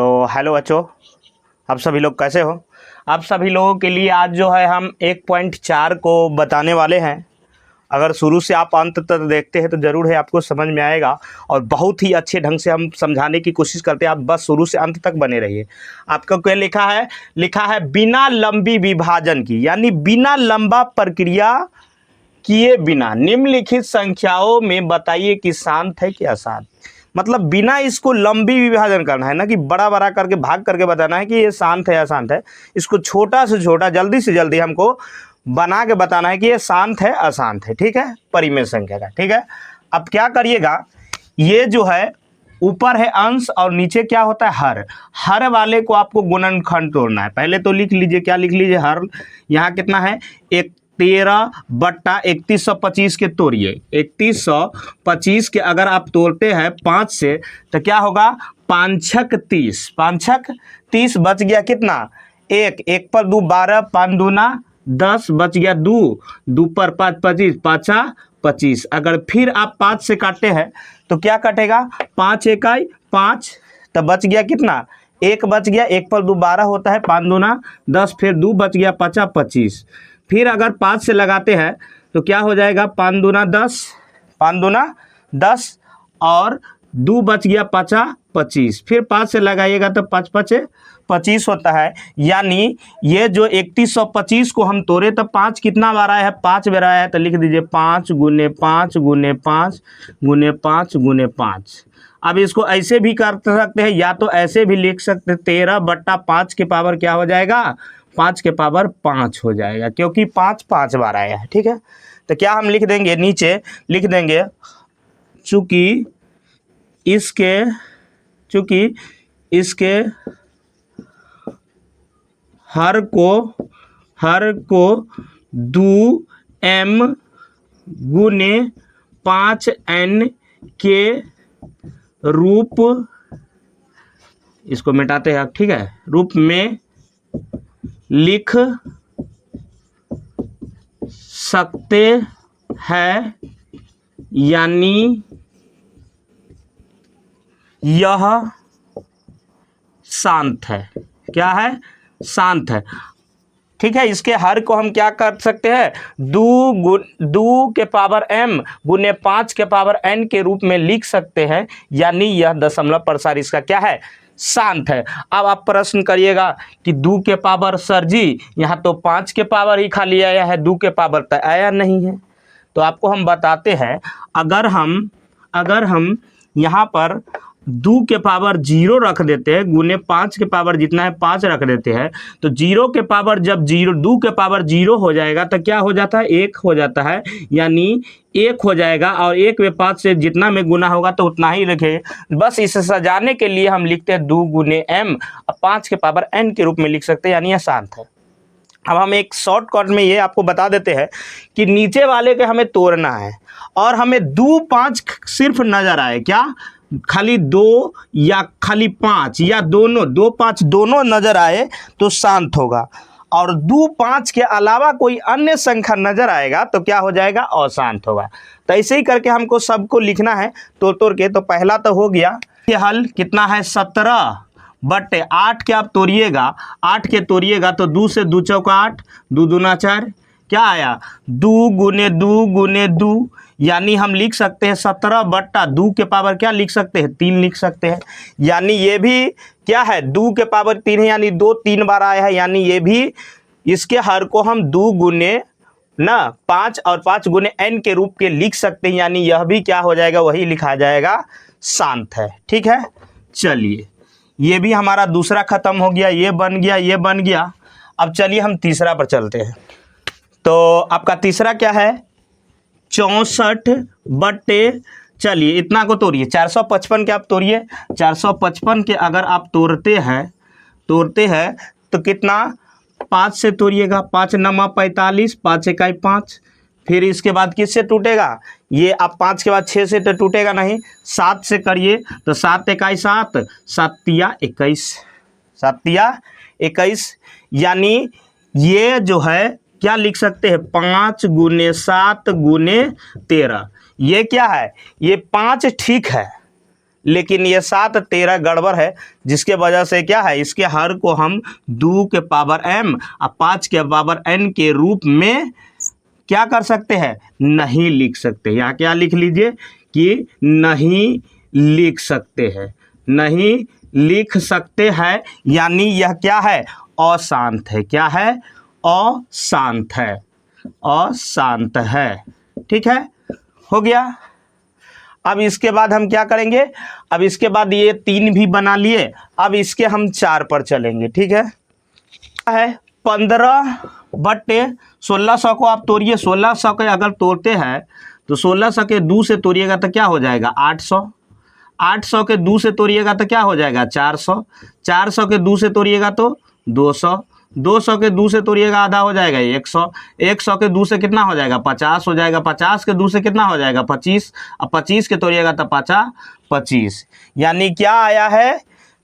तो हेलो बच्चों, आप सभी लोग कैसे हो। आप सभी लोगों के लिए आज जो है हम 1.4 को बताने वाले हैं। अगर शुरू से आप अंत तक देखते हैं तो ज़रूर है आपको समझ में आएगा और बहुत ही अच्छे ढंग से हम समझाने की कोशिश करते हैं। आप बस शुरू से अंत तक बने रहिए। आपका क्या लिखा है बिना लंबी विभाजन की, यानी बिना लंबा प्रक्रिया किए बिना निम्नलिखित संख्याओं में बताइए कि शांत है कि अशांत। मतलब बिना इसको लंबी विभाजन करना है ना, कि बड़ा बड़ा करके भाग करके बताना है कि ये शांत है अशांत है। इसको छोटा से छोटा जल्दी से जल्दी हमको बना के बताना है कि ये शांत है अशांत है। ठीक है, परिमेय संख्या का। ठीक है, अब क्या करिएगा, ये जो है ऊपर है अंश और नीचे क्या होता है हर वाले को आपको गुणनखंड तोड़ना है। पहले तो लिख लीजिए, क्या लिख लीजिए, हर यहाँ कितना है 13/3125 के तोड़िए। 3125 के अगर आप तोड़ते हैं 5 से तो क्या होगा, 5 30, 5 30 बच गया कितना, 1 पर 2 12, 5 दूना 10, बच गया 2 2 पर 5 25, 5 25। अगर फिर आप 5 से काटते हैं तो क्या कटेगा, 5 1 5, तो बच गया कितना, 1 बच गया, 1 पर 2 12 होता है, 5 दूना 10, फिर 2 बच गया 5 25। फिर अगर 5 से लगाते हैं तो क्या हो जाएगा, 5 दूना 10, 5 दूना 10 और 2 बच गया 5 25। फिर 5 से लगाइएगा तो 5 5 25 होता है। यानी ये जो 3125 को हम तोड़े तो 5 कितना बार आया है, 5 बार आया है, तो लिख दीजिए 5 गुने 5 गुने 5 गुने 5 गुने 5। अब इसको ऐसे भी कर सकते हैं, या तो ऐसे भी लिख सकते हैं, 13/5 के पावर क्या हो जाएगा, 5 के पावर 5 हो जाएगा, क्योंकि 5 5 बार आया है। ठीक है, तो क्या हम लिख देंगे, नीचे लिख देंगे चूंकि इसके हर को 2m गुने 5n के रूप, इसको मिटाते हैं, ठीक है, रूप में लिख सकते हैं, यानी यह शांत है। क्या है, शांत है। ठीक है, इसके हर को हम क्या कर सकते हैं, 2 के पावर m गुने 5 के पावर n के रूप में लिख सकते हैं, यानी यह दशमलव प्रसार इसका क्या है, शांत है। अब आप प्रश्न करिएगा कि 2 के पावर सर जी यहाँ तो 5 के पावर ही खाली आया है, 2 के पावर तो आया नहीं है। तो आपको हम बताते हैं, अगर हम यहाँ पर 2 के पावर 0 रख देते हैं, गुने 5 के पावर जितना है 5 रख देते हैं, तो 0 के पावर जब 2 के पावर 0 हो जाएगा तो क्या हो जाता है, 1 हो जाता है, यानी 1 हो जाएगा। और 1 में 5 से जितना में गुना होगा तो उतना ही रखे। बस इसे सजाने के लिए हम लिखते हैं 2 गुने m, 5 के पावर n के रूप में लिख सकते हैं, यानी यह शांत है। अब हम एक शॉर्टकट में ये आपको बता देते हैं कि नीचे वाले के हमें तोड़ना है और हमें 2 5 सिर्फ नजर आए, क्या खाली 2 या खाली 5 या दोनों, 2 5 दोनों नजर आए तो शांत होगा, और 2 5 के अलावा कोई अन्य संख्या नजर आएगा तो क्या हो जाएगा, अशांत होगा। तो ऐसे ही करके हमको सबको लिखना है तोड़ के। तो पहला तो हो गया, ये हल कितना है, 17/8 के आप तोड़िएगा, 8 के तोड़िएगा तो 2 से 2 चौका 8, 2 दूना 4, क्या आया, 2 गुने 2 गुने 2, यानी हम लिख सकते हैं 17/2 के पावर क्या लिख सकते हैं, 3 लिख सकते हैं। यानी ये भी क्या है, 2 के पावर 3 है, यानी 2 3 बार आया है, यानी ये भी, इसके हर को हम 2 गुने 5 और 5 गुने n के रूप के लिख सकते हैं, यानी यह भी क्या हो जाएगा, वही लिखा जाएगा, शांत है। ठीक है, चलिए ये भी हमारा दूसरा खत्म हो गया, ये बन गया। अब चलिए हम तीसरा पर चलते हैं। तो आपका तीसरा क्या है, 64 चलिए इतना को तोड़िए, 455 के आप तोड़िए। 455 के अगर आप तोड़ते हैं तो कितना, 5 से तोड़िएगा, 5 9 45, 5 1 5। फिर इसके बाद किससे टूटेगा, ये आप 5 के बाद 6 से तो टूटेगा नहीं, 7 से करिए तो 7 1 7, 7 तिया 21, 7 तिया 21, यानी ये जो है क्या लिख सकते हैं, 5 गुने 7 गुने 13। ये क्या है, ये 5 ठीक है, लेकिन ये 7 13 गड़बड़ है, जिसके वजह से क्या है, इसके हर को हम 2 के पावर m और 5 के पावर n के रूप में क्या कर सकते हैं, नहीं लिख सकते। यहाँ क्या लिख लीजिए कि नहीं लिख सकते हैं, नहीं लिख सकते हैं, यानी यह क्या है, अशांत है। क्या है, अशांत है, अशांत है। ठीक है, हो गया। अब इसके बाद हम क्या करेंगे, अब इसके बाद ये 3 भी बना लिए, अब इसके हम 4 पर चलेंगे। ठीक है, 15/1600 को आप तोड़िए। 1600 के अगर तोड़ते हैं तो 1600 के 2 से तोड़िएगा तो क्या हो जाएगा, 800। 800 के 2 से तोड़िएगा तो क्या हो जाएगा, 400। 400 के 2 से तोड़िएगा तो 200। 200 के 2 से तोड़िएगा आधा हो जाएगा 100। 100 के 2 से कितना हो जाएगा, 50 हो जाएगा। 50 के 2 से कितना हो जाएगा, 25। अब 25 के तोड़िएगा तो 50 25, यानी क्या आया है,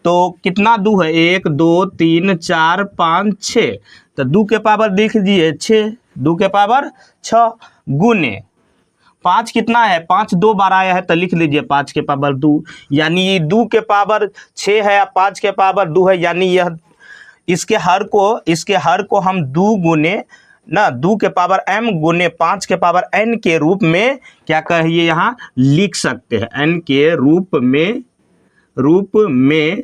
तो कितना 2 है, 1 2 3 4 5 6, तो 2 के पावर देख लीजिए 6, 2 के पावर 6 गुने 5 कितना है, 5 2 बार आया है तो लिख लीजिए 5 के पावर 2, यानी 2 के पावर 6 है या 5 के पावर 2 है, यानी यह इसके हर को हम 2 गुने ना 2 के पावर m गुने 5 के पावर n के रूप में क्या कहिए यहाँ लिख सकते हैं, n के रूप में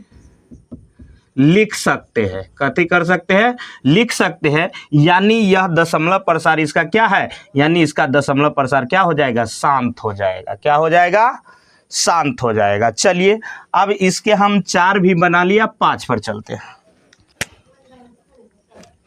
लिख सकते हैं। कथी कर सकते हैं, लिख सकते हैं, यानी यह दशमलव प्रसार इसका क्या है, यानी इसका दशमलव प्रसार क्या हो जाएगा, शांत हो जाएगा। क्या हो जाएगा, शांत हो जाएगा। चलिए अब इसके हम 4 भी बना लिया, 5 पर चलते हैं।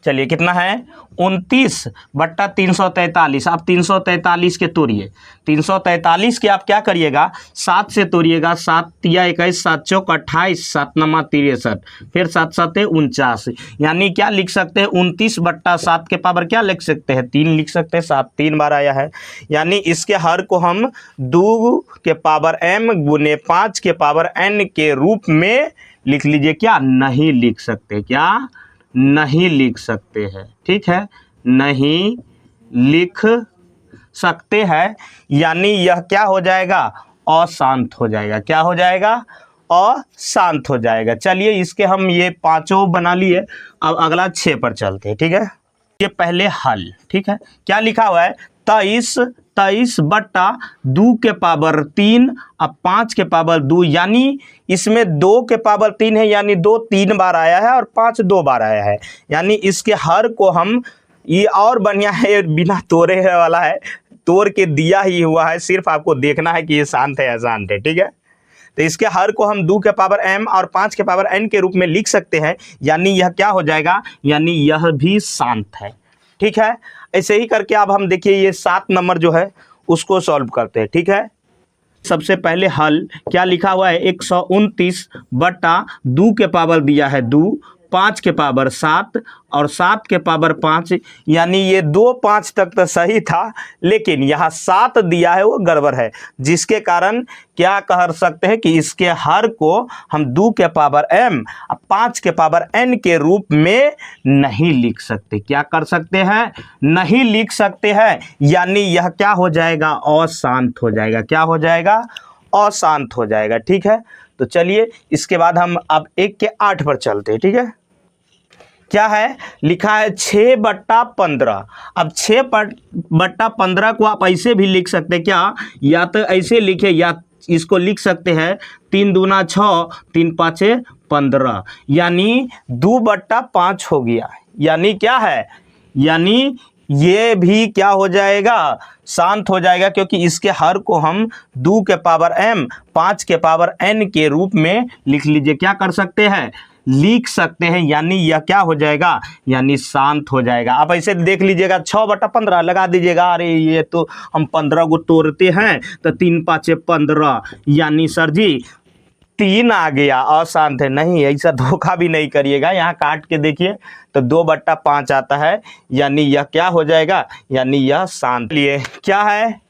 चलिए कितना है, 29/343। आप 343 के तोड़िए, 343 के आप क्या करिएगा, 7 से तोड़िएगा। 7 तिया 21, 7 चौक 28, 7 नमा 63, फिर 7 7 49, यानी क्या लिख सकते हैं, 29/7 के पावर क्या लिख सकते हैं, 3 लिख सकते हैं। 7 3 बार आया है, यानी इसके हर को हम 2 के पावर m गुने 5 के पावर n के रूप में लिख लीजिए। क्या नहीं लिख सकते, क्या नहीं लिख सकते हैं। ठीक है, नहीं लिख सकते हैं, यानी यह क्या हो जाएगा, अशांत हो जाएगा। क्या हो जाएगा, अशांत हो जाएगा। चलिए इसके हम ये 5 बना लिए, अब अगला 6 पर चलते हैं। ठीक है, ये पहले हल। ठीक है, क्या लिखा हुआ है, 23/2 के पावर 3 अब 5 के पावर 2, यानी इसमें 2 के पावर 3 है, यानी 2 3 बार आया है और 5 2 बार आया है, यानी इसके हर को हम, ये और बढ़िया है, बिना तोड़े है वाला है, तोड़ के दिया ही हुआ है, सिर्फ आपको देखना है कि ये शांत है या अशांत है। ठीक है, तो इसके हर को हम 2 के पावर m और 5 के पावर n के रूप में लिख सकते हैं, यानी यह क्या हो जाएगा, यानी यह भी शांत है। ठीक है, ऐसे ही करके अब हम देखिए ये 7 नंबर जो है उसको सॉल्व करते हैं। ठीक है, सबसे पहले हल क्या लिखा हुआ है, 129/2 के पावर दिया है 2, 5 के पावर 7 और 7 के पावर 5, यानी ये 2 5 तक तो सही था, लेकिन यहाँ 7 दिया है वो गड़बड़ है, जिसके कारण क्या कह सकते हैं कि इसके हर को हम 2 के पावर m 5 के पावर n के रूप में नहीं लिख सकते। क्या कर सकते हैं, नहीं लिख सकते हैं, यानी यह क्या हो जाएगा, अशांत हो जाएगा। क्या हो जाएगा, अशांत हो जाएगा। ठीक है, तो चलिए इसके बाद हम अब 1 के 8 पर चलते हैं। ठीक है, क्या है, लिखा है 6/15। अब 6/15 को आप ऐसे भी लिख सकते हैं, क्या, या तो ऐसे लिखे या इसको लिख सकते हैं 3 दूना 6 3 5 15, यानी 2/5 हो गया, यानी क्या है, यानी ये भी क्या हो जाएगा, शांत हो जाएगा, क्योंकि इसके हर को हम 2 के पावर m 5 के पावर n के रूप में लिख लीजिए। क्या कर सकते हैं, लिख सकते हैं, यानी यह क्या हो जाएगा, यानी शांत हो जाएगा। आप ऐसे देख लीजिएगा 6/15 लगा दीजिएगा, अरे ये तो हम 15 को तोड़ते हैं तो 3 5 15, यानी सर जी 3 आ गया, अशांत है। नहीं, ऐसा धोखा भी नहीं करिएगा, यहाँ काट के देखिए तो 2/5 आता है, यानी यह क्या हो जाएगा, यानी यह शांत। लिए क्या है,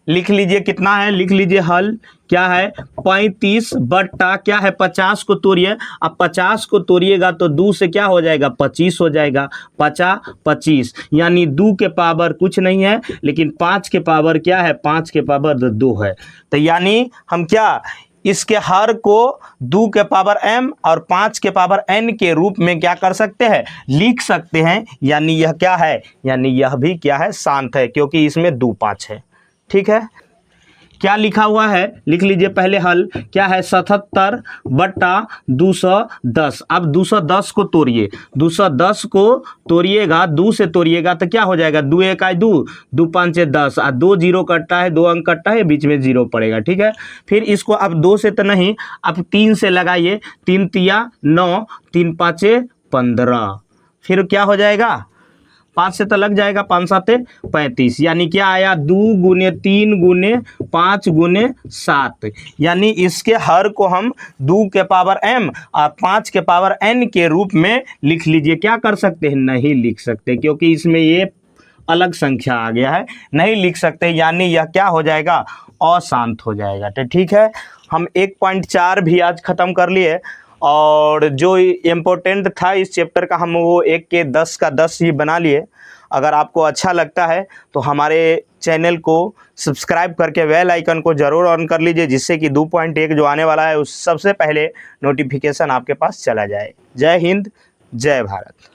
लिख लीजिए कितना है, लिख लीजिए हल क्या है, 35 बट्टा क्या है 50 को तोड़िए। अब 50 को तोड़िएगा तो 2 से क्या हो जाएगा 25 हो जाएगा, 50 25, यानी 2 के पावर कुछ नहीं है, लेकिन 5 के पावर क्या है 5 के पावर 2 है। तो यानी हम क्या इसके हर को 2 के पावर m और 5 के पावर n के रूप में क्या कर सकते हैं, लिख सकते हैं। यानी यह क्या है, यानी यह भी क्या है, शांत है, क्योंकि इसमें 2 5 है। ठीक है, क्या लिखा हुआ है, लिख लीजिए पहले हल क्या है, 77 बट्टा 210। अब 210 को तोड़िए, 210 को तोड़िएगा, 2 से तोड़िएगा तो क्या हो जाएगा, 2 1 2, 2 5 10, और 2 जीरो कटता है, 2 अंक कटता है, बीच में जीरो पड़ेगा। ठीक है, फिर इसको अब 2 से तो नहीं, अब 3 से लगाइए, 3 तिया 9, 3 5 15, फिर क्या हो जाएगा, 5 से तो लग जाएगा, 5 7 35, यानी क्या आया, 2 गुने 3 गुने 5 गुने 7। यानी इसके हर को हम 2 के पावर m और 5 के पावर n के रूप में लिख लीजिए। क्या कर सकते हैं, नहीं लिख सकते, क्योंकि इसमें ये अलग संख्या आ गया है, नहीं लिख सकते। यानी यह क्या हो जाएगा, अशांत हो जाएगा। तो ठीक है, हम 1.4 भी आज ख़त्म कर लिए, और जो इम्पोर्टेंट था इस चैप्टर का हम वो 1 के 10 का 10 ही बना लिए। अगर आपको अच्छा लगता है तो हमारे चैनल को सब्सक्राइब करके बेल आइकन को ज़रूर ऑन कर लीजिए, जिससे कि 2.1 जो आने वाला है उस सबसे पहले नोटिफिकेशन आपके पास चला जाए। जय हिंद, जय भारत।